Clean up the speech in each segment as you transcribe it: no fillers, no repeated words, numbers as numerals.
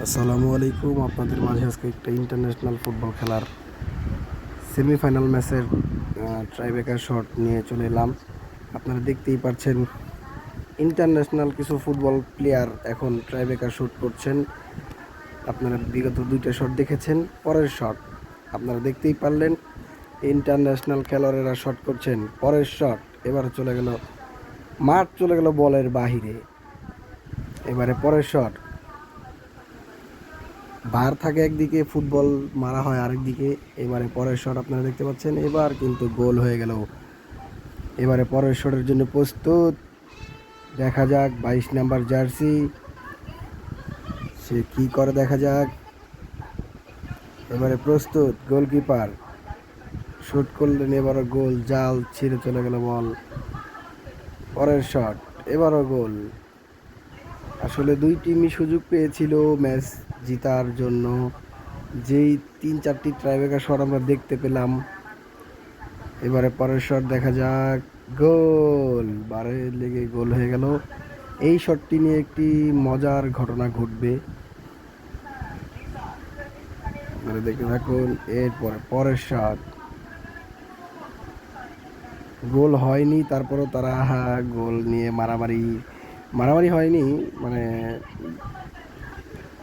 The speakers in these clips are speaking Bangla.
আসসালামু আলাইকুম। আপনাদের মাঝে আজকে একটা ইন্টারন্যাশনাল ফুটবল খেলার সেমিফাইনাল ম্যাচের ট্রাইব্রেকার শট নিয়ে চলে এলাম। আপনারা দেখতেই পাচ্ছেন ইন্টারন্যাশনাল কিছু ফুটবল প্লেয়ার এখন ট্রাইব্রেকার শট করছেন। আপনারা বিগত দুইটা শট দেখেছেন, পরের শট আপনারা দেখতেই পারলেন ইন্টারন্যাশনাল খেলোয়াড়েরা শট করছেন। পরের শট এবারে চলে গেল বলের বাহিরে। এবারে পরের শট ভার থাকে একদিকে, ফুটবল মারা হয় আরেকদিকে। এবারে পরের শট আপনারা দেখতে পাচ্ছেন, এবার কিন্তু গোল হয়ে গেল। এবারে পরের শটের জন্য প্রস্তুত, দেখা যাক 22 নাম্বার জার্সি সে কি করে, দেখা যাক। এবারে প্রস্তুত, গোলকিপার শুট করলেন, এবারও গোল, জাল ছিঁড়ে চলে গেল বল। পরের শট, এবারও গোল। আসলে দুই টিমই সুযোগ পেয়েছিল ম্যাচ জিতার জন্য। যেই 3-4টি ট্রাইব্রেকার শট আমরা দেখতে পেলাম। এবারে পরের শট দেখা যাক, গোল, বারে লেগে গোল হয়ে গেল। এই শটটি নিয়ে একটি মজার ঘটনা ঘটবে, দেখতে থাকুন। এরপরে পরের শট, গোল হয়নি, তারপরও তারা গোল নিয়ে মারামারি হয়নি, মানে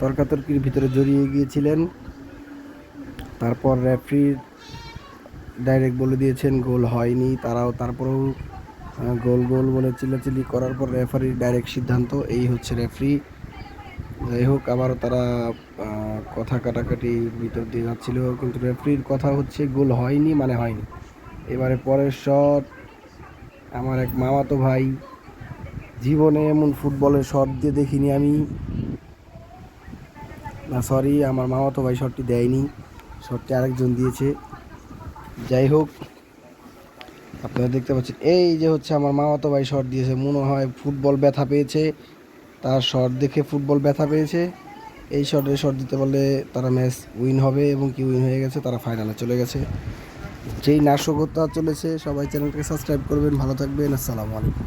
তর্কাতর্কির ভিতরে জড়িয়ে গিয়েছিলেন। তারপর রেফারি ডাইরেক্ট বলে দিয়েছেন গোল হয়নি, তারপরেও গোল গোল বলে চিল্লাচিল্লি করার পর রেফারির ডাইরেক্ট সিদ্ধান্ত, এই হচ্ছে রেফারি। যাই হোক, আবারও তারা কথা কাটাকাটি ভিতর দিয়ে যাচ্ছিল, কিন্তু রেফারির কথা হচ্ছে গোল হয়নি মানে হয়নি। এবারে পরের শট, আমার এক মামাতো ভাই, জীবনে এমন ফুটবলের শট দিয়ে দেখিনি আমি। না সরি, আমার মামাতো ভাই শটটি দেয়নি, শটটি আরেকজন দিয়েছে। যাই হোক, আপনারা দেখতে পাচ্ছেন এই যে হচ্ছে আমার মামাতো ভাই শট দিয়েছে, মনে হয় ফুটবল ব্যথা পেয়েছে, তার শট দেখে ফুটবল ব্যথা পেয়েছে। এই শট দিতে পারলে তারা ম্যাচ উইন হবে, এবং কি উইন হয়ে গেছে, তারা ফাইনালে চলে গেছে। যেই নাশকতা চলেছে, সবাই চ্যানেলটাকে সাবস্ক্রাইব করবেন। ভালো থাকবেন, আসসালামু আলাইকুম।